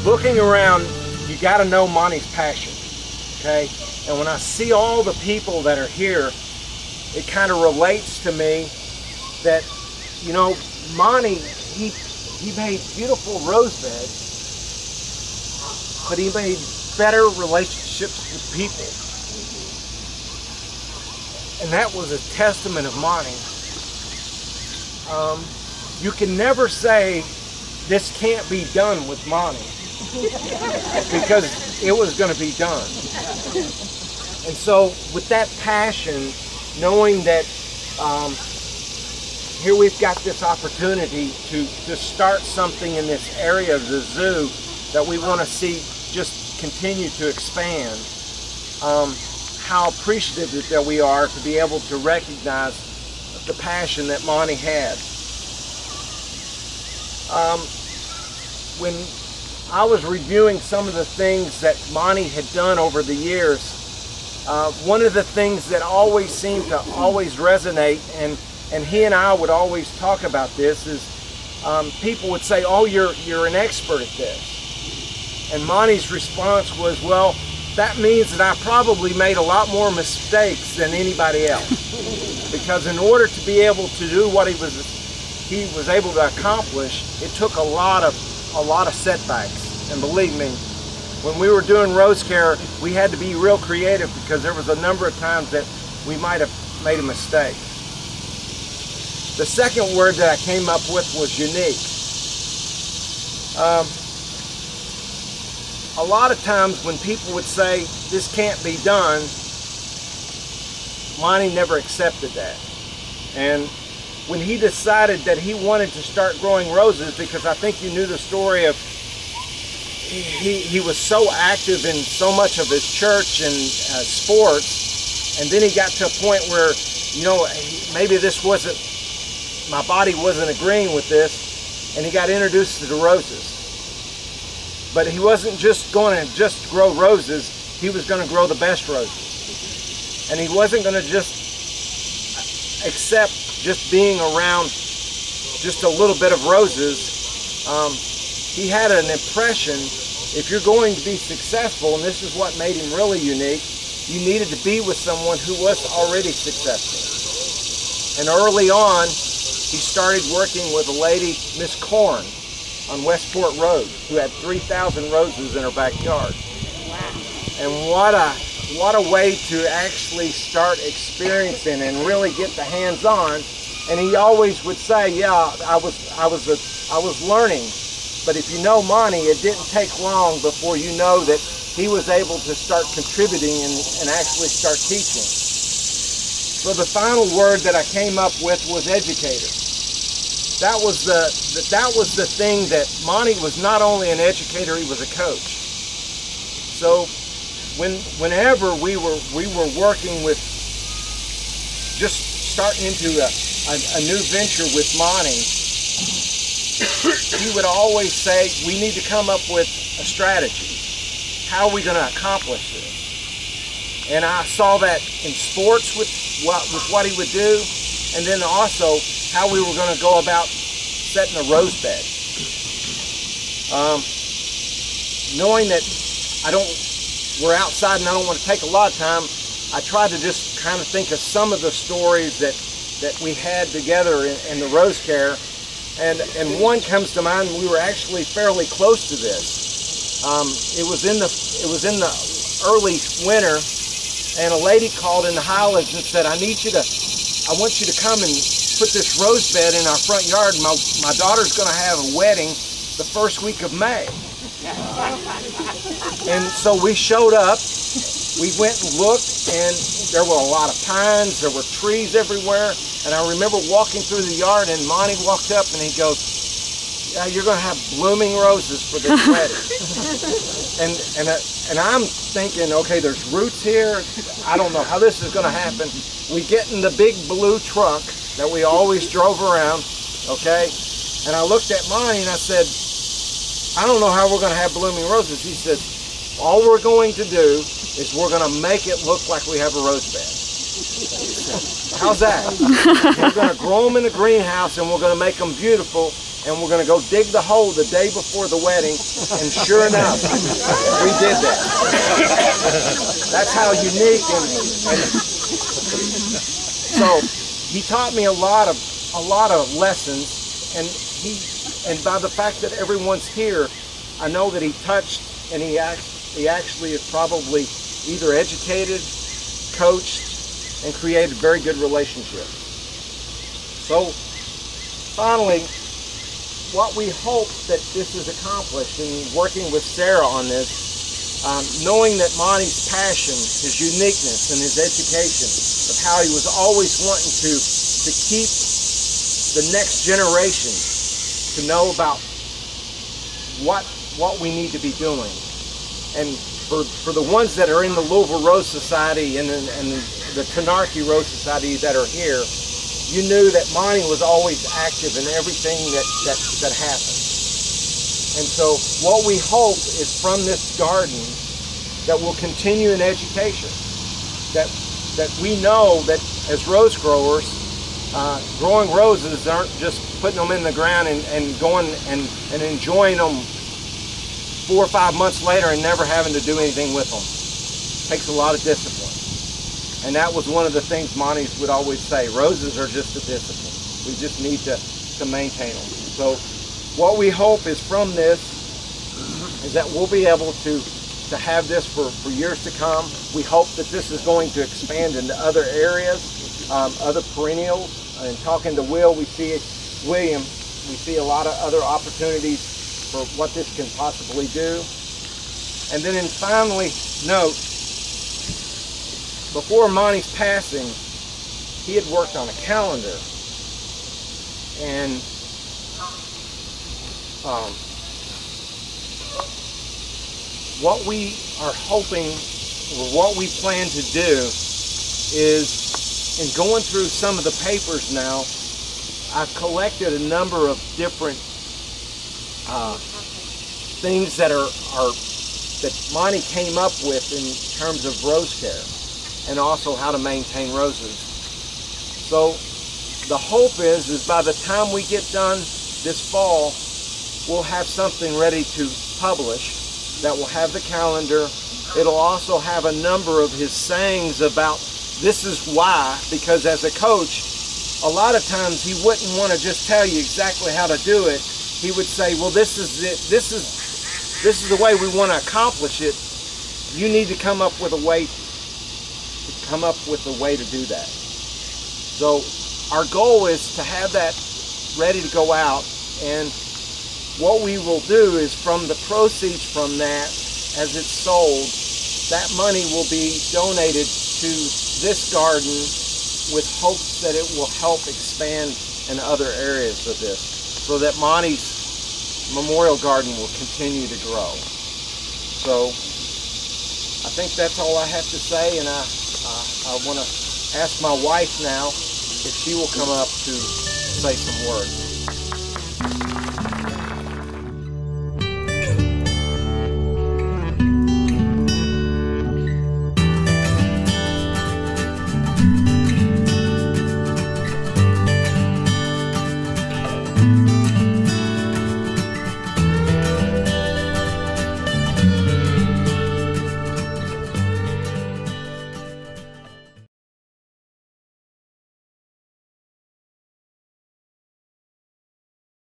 Looking around, you got to know Monty's passion, okay? And when I see all the people that are here, it kind of relates to me that, you know, Monty, he made beautiful rose beds, but he made better relationships with people. And that was a testament of Monty. You can never say this can't be done with Monty, because it was going to be done. And so with that passion, knowing that here we've got this opportunity to start something in this area of the zoo that we want to see just continue to expand, how appreciative that we are to be able to recognize the passion that Monty had. When I was reviewing some of the things that Monty had done over the years, one of the things that always seemed to always resonate, and he and I would always talk about this, is people would say, oh, you're an expert at this. And Monty's response was, well, that means that I probably made a lot more mistakes than anybody else. Because in order to be able to do what he was able to accomplish, it took a lot of setbacks. And believe me, when we were doing rose care, we had to be real creative because there was a number of times that we might have made a mistake. The second word that I came up with was unique. A lot of times when people would say, this can't be done, Monty never accepted that. And when he decided that he wanted to start growing roses, because I think you knew the story of he was so active in so much of his church and sports, and then he got to a point where, you know, maybe this wasn't, my body wasn't agreeing with this, and he got introduced to the roses. But he wasn't just going to just grow roses, he was going to grow the best roses. And he wasn't going to just accept just being around just a little bit of roses. He had an impression, if you're going to be successful, and this is what made him really unique, you needed to be with someone who was already successful. And early on, he started working with a lady, Miss Corn, on Westport Road, who had 3,000 roses in her backyard. Wow. And what a way to actually start experiencing and really get the hands-on. And he always would say, yeah, I was learning. But if you know Monty, it didn't take long before you know that he was able to start contributing and actually start teaching. So the final word that I came up with was educator. That was the thing that Monty was not only an educator, he was a coach. So whenever we were working with just starting into a new venture with Monty, he would always say, we need to come up with a strategy. How are we going to accomplish this? And I saw that in sports with what he would do, and then also how we were going to go about setting a rose bed. Knowing that we're outside and I don't want to take a lot of time, I tried to just kind of think of some of the stories that we had together in the rose care. And one comes to mind. We were actually fairly close to this. It was in the early winter, and a lady called in the Highlands and said, I want you to come and put this rose bed in our front yard. My daughter's going to have a wedding the first week of May. And so we showed up. We went and looked, and there were a lot of pines. There were trees everywhere. And I remember walking through the yard, and Monty walked up and he goes, yeah, you're going to have blooming roses for this wedding. and I'm thinking, okay, there's roots here. I don't know how this is going to happen. We get in the big blue truck that we always drove around, okay? And I looked at Monty and I said, I don't know how we're going to have blooming roses. He said, all we're going to do is we're going to make it look like we have a rose bed. How's that? We're going to grow them in the greenhouse and we're going to make them beautiful, and we're going to go dig the hole the day before the wedding, and sure enough, we did that. That's how unique and so he taught me a lot of lessons, and by the fact that everyone's here, I know that he touched, and he actually is probably either educated, coached, and created very good relationships. So finally, what we hope that this is accomplished in working with Sarah on this, knowing that Monty's passion, his uniqueness, and his education, of how he was always wanting to keep the next generation to know about what we need to be doing. And for the ones that are in the Louisville Rose Society and the Tenarchy Rose Society that are here, you knew that Monty was always active in everything that happened. And so what we hope is from this garden that we'll continue in education, that we know that as rose growers, growing roses aren't just putting them in the ground and going and enjoying them 4 or 5 months later and never having to do anything with them. It takes a lot of discipline. And that was one of the things Monty would always say, roses are just a discipline. We just need to maintain them. So what we hope is from this is that we'll be able to have this for years to come. We hope that this is going to expand into other areas, other perennials. And talking to William, we see a lot of other opportunities for what this can possibly do. And then finally, note, before Monty's passing, he had worked on a calendar, and what we are hoping, or what we plan to do, is in going through some of the papers now, I've collected a number of different things that that Monty came up with in terms of rose care, and also how to maintain roses. So the hope is by the time we get done this fall, we'll have something ready to publish that will have the calendar. It'll also have a number of his sayings about this is why, because as a coach, a lot of times he wouldn't want to just tell you exactly how to do it. He would say, well, this is it. This is the way we want to accomplish it. You need to come up with a way to do that. So our goal is to have that ready to go out, and what we will do is from the proceeds from that, as it's sold, that money will be donated to this garden with hopes that it will help expand in other areas of this, so that Monty's Memorial Garden will continue to grow. So I think that's all I have to say, and I want to ask my wife now if she will come up to say some words.